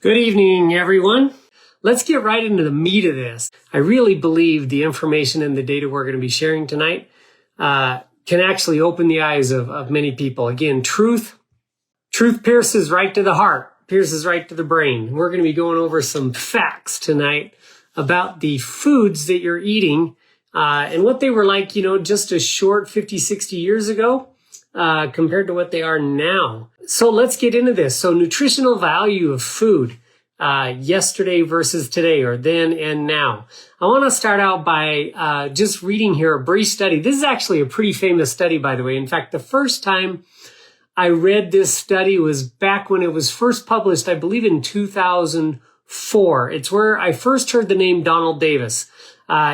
Good evening, everyone. Let's get right into the meat of this. I really believe the information and the data we're going to be sharing tonight can actually open the eyes of many people. Again, truth pierces right to the heart, pierces right to the brain. We're going to be going over some facts tonight about the foods that you're eating and what they were like, just a short 50, 60 years ago compared to what they are now. So let's get into this. So nutritional value of food, yesterday versus today, or then and now. I want to start out by just reading here a brief study. This is actually a pretty famous study, by the way. In fact, the first time I read this study was back when it was first published, I believe in 2004. It's where I first heard the name Donald Davis.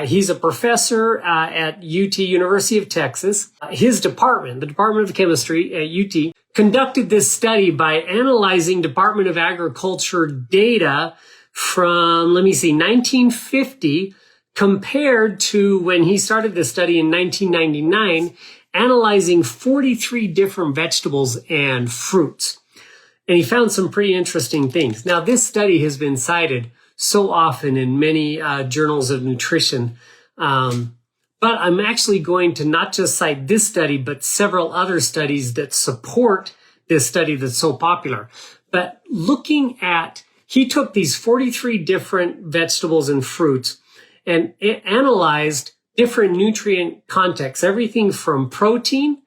He's a professor at UT, University of Texas. His department, the Department of Chemistry at UT, conducted this study by analyzing Department of Agriculture data from, 1950 compared to when he started this study in 1999, analyzing 43 different vegetables and fruits. And he found some pretty interesting things. Now, this study has been cited so often in many journals of nutrition. But I'm actually going to not just cite this study, but several other studies that support this study that's so popular. But looking at, he took these 43 different vegetables and fruits and analyzed different nutrient contexts, everything from protein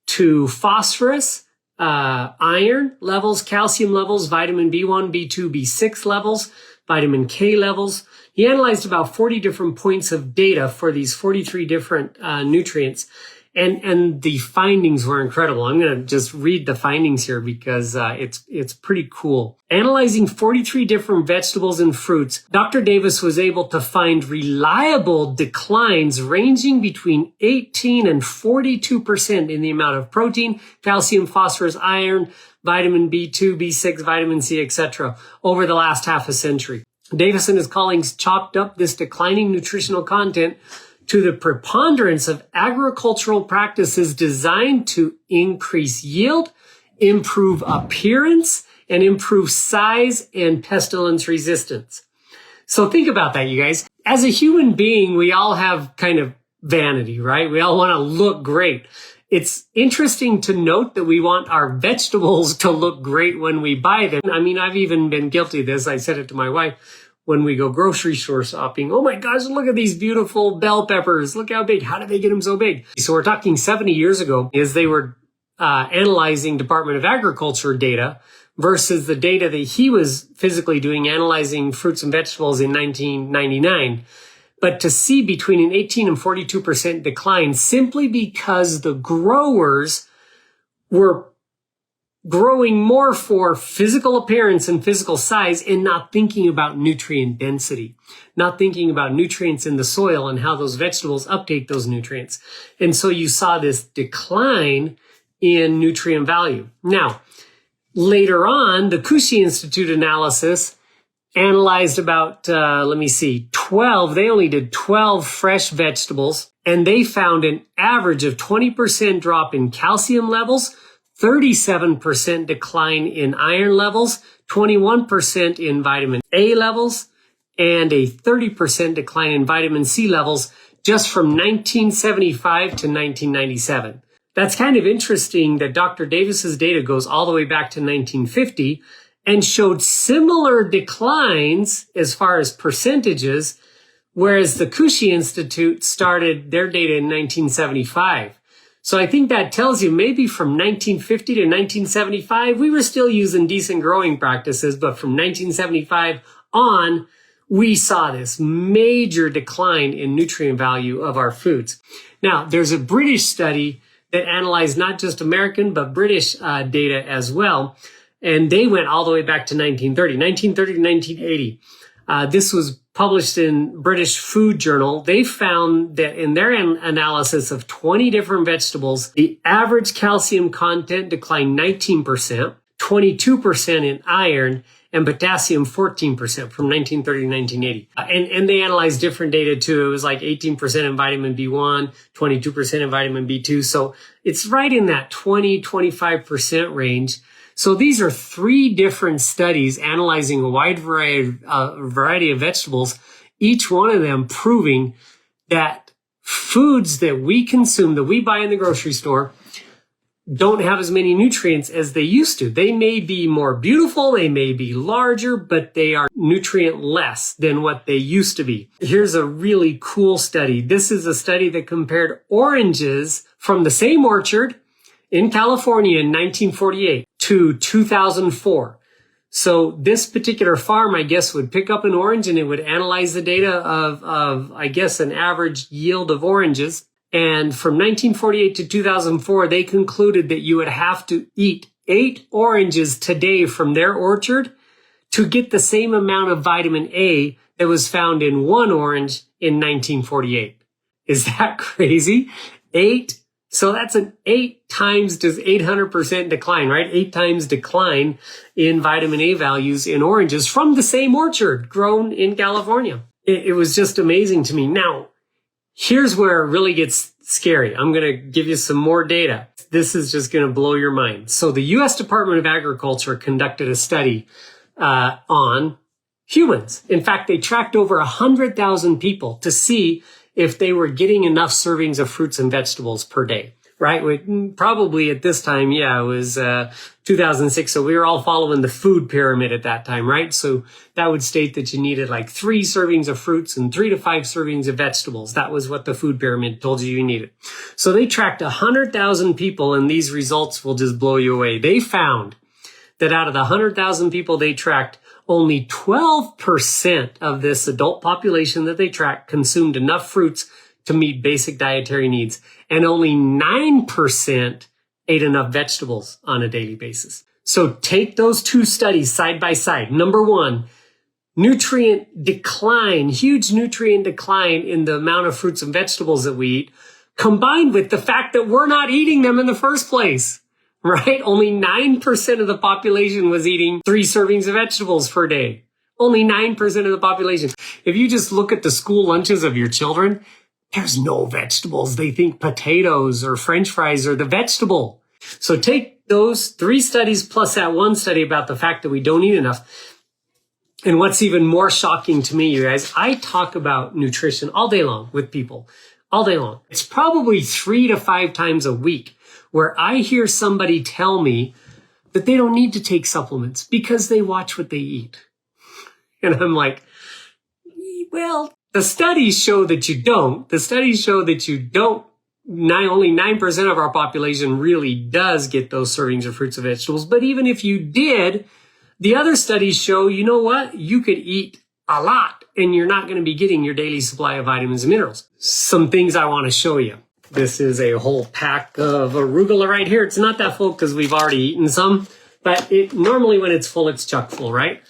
to phosphorus, iron levels, calcium levels, vitamin B1, B2, B6 levels, vitamin K levels. He analyzed about 40 different points of data for these 43 different nutrients. And the findings were incredible. I'm going to just read the findings here because it's pretty cool. Analyzing 43 different vegetables and fruits, Dr. Davis was able to find reliable declines ranging between 18 and 42% in the amount of protein, calcium, phosphorus, iron, vitamin B2, B6, vitamin C, etc. over the last half a century. Davis and his colleagues chalked up this declining nutritional content to the preponderance of agricultural practices designed to increase yield, improve appearance, and improve size and pestilence resistance. So think about that, you guys. As a human being, we all have kind of vanity, right? We all want to look great. It's interesting to note that we want our vegetables to look great when we buy them. I mean, I've even been guilty of this. I said it to my wife when we go grocery store shopping. Oh my gosh, look at these beautiful bell peppers. Look how big. How did they get them so big? So we're talking 70 years ago as they were analyzing Department of Agriculture data versus the data that he was physically doing, analyzing fruits and vegetables in 1999. But to see between an 18 and 42% decline simply because the growers were growing more for physical appearance and physical size and not thinking about nutrient density, not thinking about nutrients in the soil and how those vegetables uptake those nutrients. And so you saw this decline in nutrient value. Now, later on, the Cushy Institute analysis analyzed about, 12. They only did 12 fresh vegetables, and they found an average of 20% drop in calcium levels, 37% decline in iron levels, 21% in vitamin A levels, and a 30% decline in vitamin C levels just from 1975 to 1997. That's kind of interesting that Dr. Davis's data goes all the way back to 1950 and showed similar declines as far as percentages, whereas the Cushy Institute started their data in 1975. So I think that tells you maybe from 1950 to 1975, we were still using decent growing practices, but from 1975 on, we saw this major decline in nutrient value of our foods. Now, there's a British study that analyzed not just American, but British data as well. And they went all the way back to 1930 to 1980. This was published in British Food Journal. They found that in their analysis of 20 different vegetables, the average calcium content declined 19%, 22% in iron, and potassium 14% from 1930 to 1980. And they analyzed different data too. It was like 18% in vitamin B1, 22% in vitamin B2. So it's right in that 20, 25% range. So these are 3 different studies analyzing a wide variety of vegetables, each one of them proving that foods that we consume, that we buy in the grocery store, don't have as many nutrients as they used to. They may be more beautiful, they may be larger, but they are nutrient less than what they used to be. Here's a really cool study. This is a study that compared oranges from the same orchard in California in 1948 to 2004. So this particular farm, I guess, would pick up an orange and it would analyze the data of I guess, an average yield of oranges. And from 1948 to 2004, they concluded that you would have to eat 8 oranges today from their orchard to get the same amount of vitamin A that was found in 1 orange in 1948. Is that crazy? 8. So that's an 8 times to 800% decline, right? 8 times decline in vitamin A values in oranges from the same orchard grown in California. It was just amazing to me. Now, here's where it really gets scary. I'm going to give you some more data. This is just going to blow your mind. So the U.S. Department of Agriculture conducted a study on humans. In fact, they tracked over 100,000 people to see if they were getting enough servings of fruits and vegetables per day, right? Probably at this time, it was 2006. So we were all following the food pyramid at that time, right? So that would state that you needed like 3 servings of fruits and 3 to 5 servings of vegetables. That was what the food pyramid told you needed. So they tracked 100,000 people, and these results will just blow you away. They found that out of the 100,000 people they tracked, only 12% of this adult population that they tracked consumed enough fruits to meet basic dietary needs, and only 9% ate enough vegetables on a daily basis. So take those 2 studies side by side. Number 1, nutrient decline, huge nutrient decline in the amount of fruits and vegetables that we eat, combined with the fact that we're not eating them in the first place. Right? Only 9% of the population was eating 3 servings of vegetables per day. Only 9% of the population. If you just look at the school lunches of your children, there's no vegetables. They think potatoes or French fries are the vegetable. So take those 3 studies plus that 1 study about the fact that we don't eat enough. And what's even more shocking to me, you guys, I talk about nutrition all day long with people, all day long. It's probably 3 to 5 times a week where I hear somebody tell me that they don't need to take supplements because they watch what they eat. And I'm like, well, the studies show that you don't. The studies show that you don't. Only 9% of our population really does get those servings of fruits and vegetables. But even if you did, the other studies show, you know what? You could eat a lot and you're not going to be getting your daily supply of vitamins and minerals. Some things I want to show you. This is a whole pack of arugula right here. It's not that full because we've already eaten some, but normally when it's full, it's chock full, right?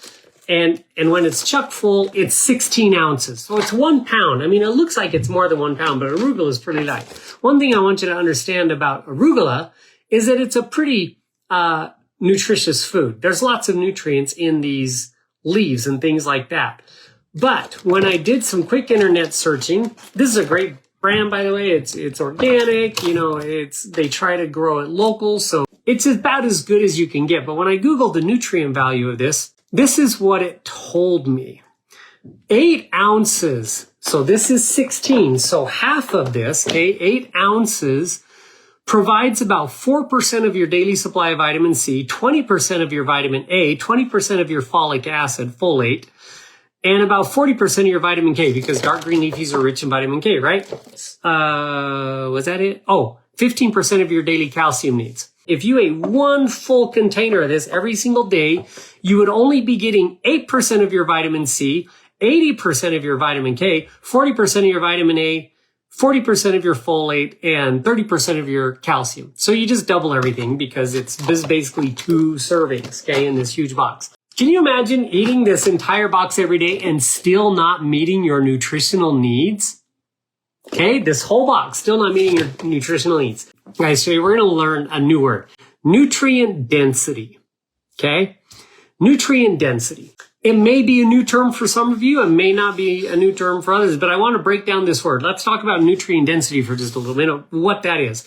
And when it's chock full, it's 16 ounces. So it's 1 pound. I mean, it looks like it's more than 1 pound, but arugula is pretty light. One thing I want you to understand about arugula is that it's a pretty nutritious food. There's lots of nutrients in these leaves and things like that. But when I did some quick internet searching, this is a great brand, by the way. It's organic, they try to grow it local, so it's about as good as you can get. But when I Googled the nutrient value of this is what it told me. 8 ounces. So this is 16. So half of this, 8 ounces provides about 4% of your daily supply of vitamin C, 20% of your vitamin A, 20% of your folic acid, folate, and about 40% of your vitamin K, because dark green leafies are rich in vitamin K, right? Was that it? 15% of your daily calcium needs. If you ate 1 full container of this every single day, you would only be getting 8% of your vitamin C, 80% of your vitamin K, 40% of your vitamin A, 40% of your folate, and 30% of your calcium. So you just double everything because it's basically 2 servings, okay, in this huge box. Can you imagine eating this entire box every day and still not meeting your nutritional needs? Okay, this whole box still not meeting your nutritional needs. Guys, so we're going to learn a new word. Nutrient density. Okay? Nutrient density. It may be a new term for some of you. It may not be a new term for others, but I want to break down this word. Let's talk about nutrient density for just a little bit, what that is.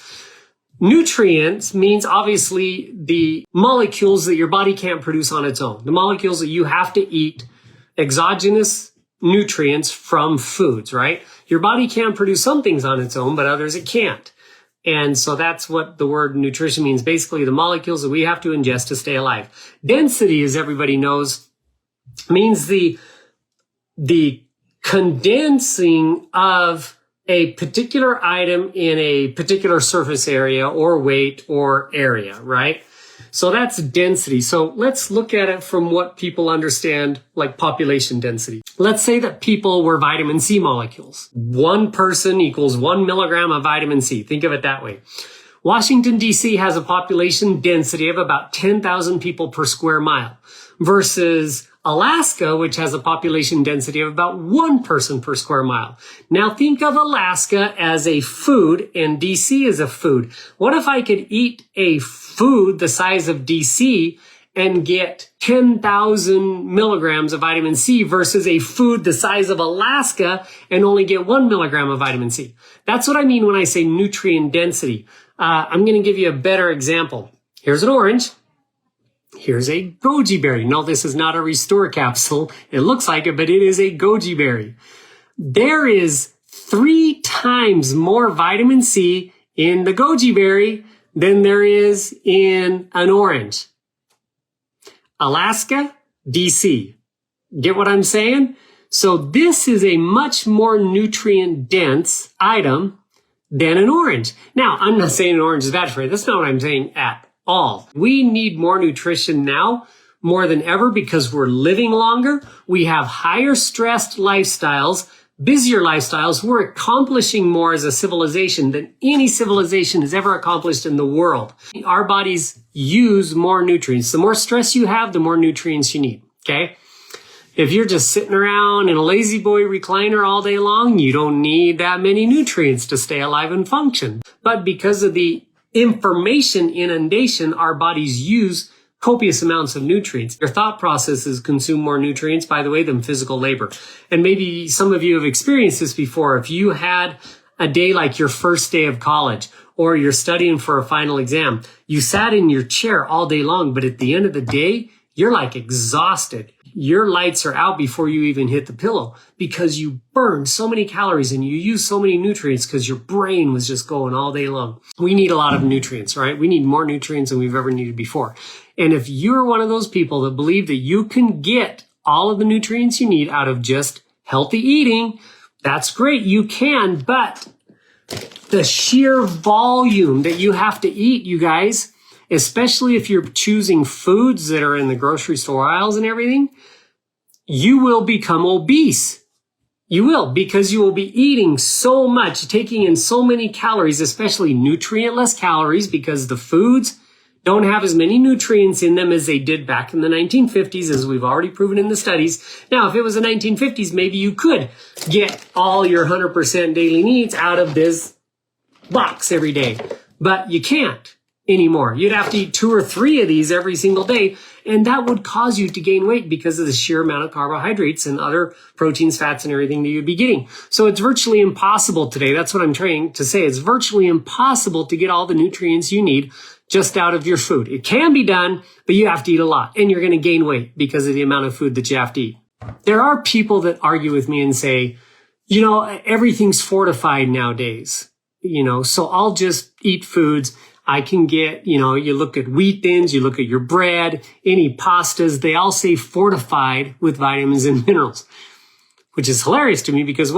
Nutrients means obviously the molecules that your body can't produce on its own. The molecules that you have to eat, exogenous nutrients from foods, right? Your body can produce some things on its own, but others it can't. And so that's what the word nutrition means. Basically, the molecules that we have to ingest to stay alive. Density, as everybody knows, means the condensing of a particular item in a particular surface area or weight or area, right? So that's density. So let's look at it from what people understand, like population density. Let's say that people were vitamin C molecules. One person equals 1 milligram of vitamin C. Think of it that way. Washington, D.C. has a population density of about 10,000 people per square mile versus Alaska, which has a population density of about 1 person per square mile. Now think of Alaska as a food and DC as a food. What if I could eat a food the size of DC and get 10,000 milligrams of vitamin C versus a food the size of Alaska and only get 1 milligram of vitamin C? That's what I mean when I say nutrient density. I'm going to give you a better example. Here's an orange. Here's a goji berry. No, this is not a Restore capsule. It looks like it, but it is a goji berry. There is 3 times more vitamin C in the goji berry than there is in an orange. Alaska, DC. Get what I'm saying? So this is a much more nutrient dense item than an orange. Now, I'm not saying an orange is bad for you. That's not what I'm saying at all. We need more nutrition now more than ever because we're living longer. We have higher stressed lifestyles, busier lifestyles. We're accomplishing more as a civilization than any civilization has ever accomplished in the world. Our bodies use more nutrients. The more stress you have, the more nutrients you need. Okay? If you're just sitting around in a lazy boy recliner all day long, you don't need that many nutrients to stay alive and function. But because of the information inundation, our bodies use copious amounts of nutrients. Your thought processes consume more nutrients, by the way, than physical labor. And maybe some of you have experienced this before. If you had a day like your first day of college, or you're studying for a final exam, you sat in your chair all day long, but at the end of the day, you're like exhausted. Your lights are out before you even hit the pillow because you burned so many calories and you used so many nutrients because your brain was just going all day long. We need a lot of nutrients, right? We need more nutrients than we've ever needed before. And if you're one of those people that believe that you can get all of the nutrients you need out of just healthy eating, that's great. You can, but the sheer volume that you have to eat, you guys, especially if you're choosing foods that are in the grocery store aisles and everything, you will become obese. You will, because you will be eating so much, taking in so many calories, especially nutrient-less calories, because the foods don't have as many nutrients in them as they did back in the 1950s, as we've already proven in the studies. Now, if it was the 1950s, maybe you could get all your 100% daily needs out of this box every day, but you can't anymore. You'd have to eat 2 or 3 of these every single day, and that would cause you to gain weight because of the sheer amount of carbohydrates and other proteins, fats, and everything that you'd be getting. So it's virtually impossible today. That's what I'm trying to say. It's virtually impossible to get all the nutrients you need just out of your food. It can be done, but you have to eat a lot, and you're going to gain weight because of the amount of food that you have to eat. There are people that argue with me and say, everything's fortified nowadays, so I'll just eat foods. I can get, you look at wheat thins, you look at your bread, any pastas, they all say fortified with vitamins and minerals, which is hilarious to me because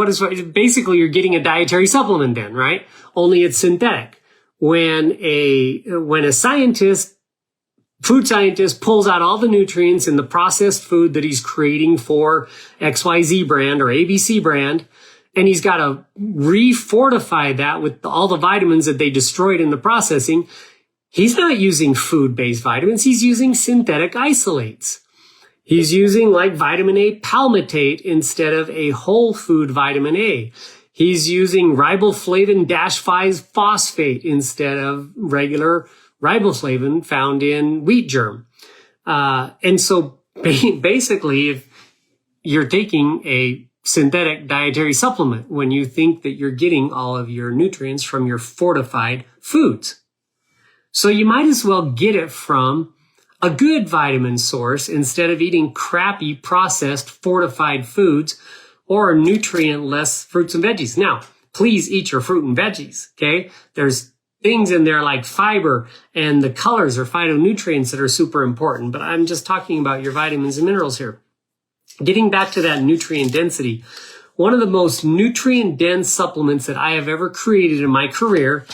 basically you're getting a dietary supplement then, right? Only it's synthetic. When a food scientist pulls out all the nutrients in the processed food that he's creating for XYZ brand or ABC brand, and he's got to re-fortify that with all the vitamins that they destroyed in the processing, he's not using food-based vitamins. He's using synthetic isolates. He's using like vitamin A palmitate instead of a whole food vitamin A. He's using riboflavin-5 phosphate instead of regular riboflavin found in wheat germ. And so basically, if you're taking a synthetic dietary supplement when you think that you're getting all of your nutrients from your fortified foods. So you might as well get it from a good vitamin source instead of eating crappy processed fortified foods or nutrient-less fruits and veggies. Now, please eat your fruit and veggies, okay? There's things in there like fiber and the colors or phytonutrients that are super important, but I'm just talking about your vitamins and minerals here. Getting back to that nutrient density, one of the most nutrient-dense supplements that I have ever created in my career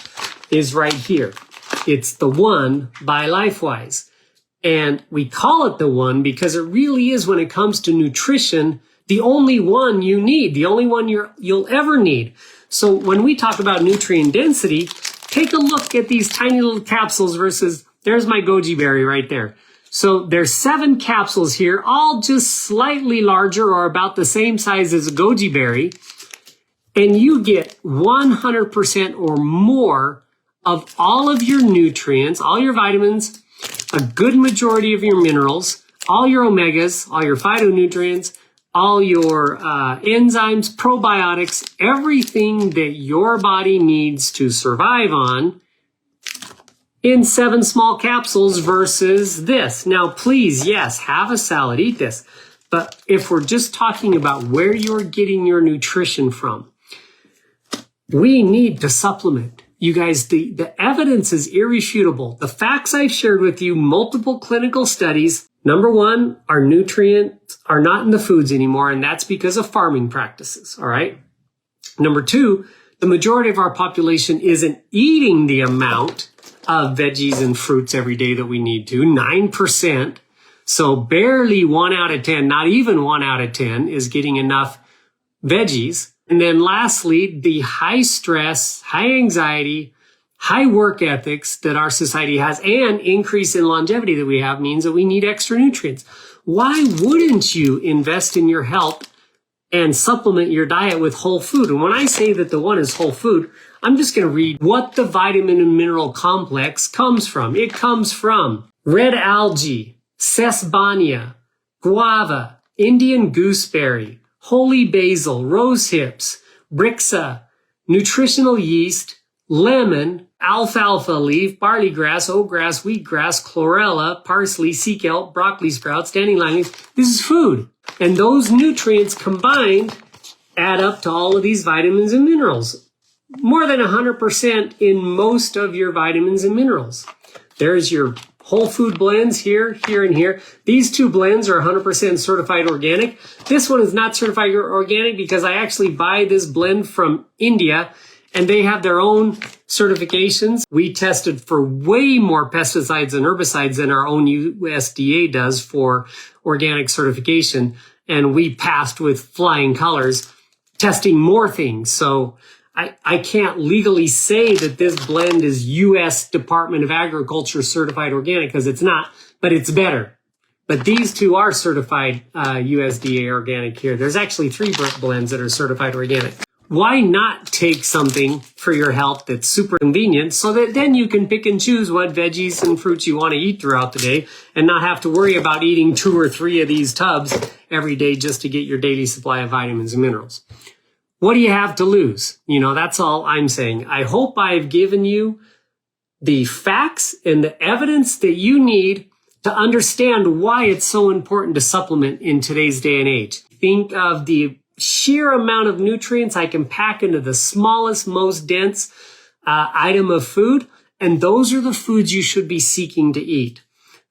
is right here. It's the One by LifeWise. And we call it the One because it really is, when it comes to nutrition, the only one you need, the only one you'll ever need. So when we talk about nutrient density, take a look at these tiny little capsules versus, there's my goji berry right there. So there's 7 capsules here, all just slightly larger or about the same size as a goji berry. And you get 100% or more of all of your nutrients, all your vitamins, a good majority of your minerals, all your omegas, all your phytonutrients, all your enzymes, probiotics, everything that your body needs to survive on in 7 small capsules versus this. Now, please, yes, have a salad, eat this. But if we're just talking about where you're getting your nutrition from, we need to supplement. You guys, the evidence is irrefutable. The facts I've shared with you, multiple clinical studies. Number one, our nutrients are not in the foods anymore, and that's because of farming practices, all right? Number two, the majority of our population isn't eating the amount of veggies and fruits every day that we need to, 9%. So barely 1 out of 10, not even 1 out of 10 is getting enough veggies. And then lastly, the high stress, high anxiety, high work ethics that our society has and increase in longevity that we have means that we need extra nutrients. Why wouldn't you invest in your health and supplement your diet with whole food? And when I say that the One is whole food, I'm just going to read what the vitamin and mineral complex comes from. It comes from red algae, sesbania, guava, Indian gooseberry, holy basil, rose hips, brixa, nutritional yeast, lemon, alfalfa leaf, barley grass, oatgrass, wheatgrass, chlorella, parsley, sea kelp, broccoli sprouts, standing lime leaves. This is food. And those nutrients combined add up to all of these vitamins and minerals. More than 100% in most of your vitamins and minerals. There's your whole food blends here, here, and here. These 2 blends are 100% certified organic. This one is not certified organic because I actually buy this blend from India and they have their own certifications. We tested for way more pesticides and herbicides than our own USDA does for organic certification. And we passed with flying colors, testing more things. So I can't legally say that this blend is U.S. Department of Agriculture certified organic because it's not, but it's better. But these 2 are certified USDA organic here. There's actually 3 blends that are certified organic. Why not take something for your health that's super convenient so that then you can pick and choose what veggies and fruits you want to eat throughout the day and not have to worry about eating 2 or 3 of these tubs every day just to get your daily supply of vitamins and minerals? What do you have to lose? That's all I'm saying. I hope I've given you the facts and the evidence that you need to understand why it's so important to supplement in today's day and age. Think of the sheer amount of nutrients I can pack into the smallest, most dense item of food, and those are the foods you should be seeking to eat.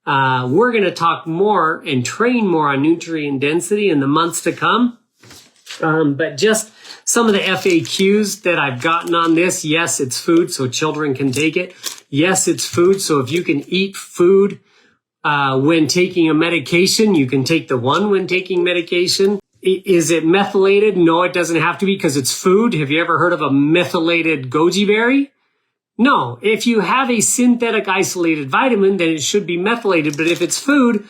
We're going to talk more and train more on nutrient density in the months to come, but just some of the FAQs that I've gotten on this. Yes, it's food, so children can take it. Yes, it's food, so if you can eat food when taking a medication, you can take the One when taking medication. Is it methylated? No, it doesn't have to be because it's food. Have you ever heard of a methylated goji berry? No. If you have a synthetic isolated vitamin, then it should be methylated. But if it's food,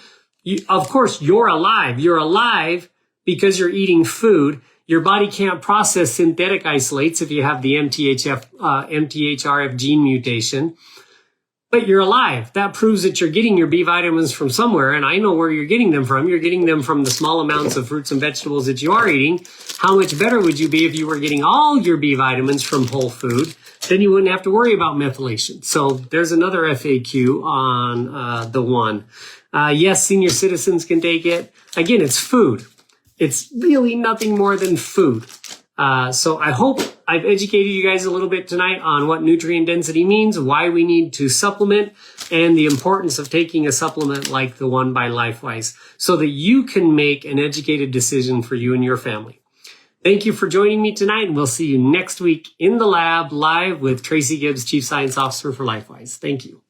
of course, you're alive. You're alive because you're eating food. Your body can't process synthetic isolates if you have the MTHRF gene mutation. But you're alive. That proves that you're getting your B vitamins from somewhere, and I know where you're getting them from. You're getting them from the small amounts of fruits and vegetables that you are eating. How much better would you be if you were getting all your B vitamins from whole food? then you wouldn't have to worry about methylation. So there's another FAQ on the one. Yes, senior citizens can take it. Again, it's food. It's really nothing more than food. So I hope I've educated you guys a little bit tonight on what nutrient density means, why we need to supplement, and the importance of taking a supplement like the one by LifeWise so that you can make an educated decision for you and your family. Thank you for joining me tonight, and we'll see you next week in the lab live with Tracy Gibbs, Chief Science Officer for LifeWise. Thank you.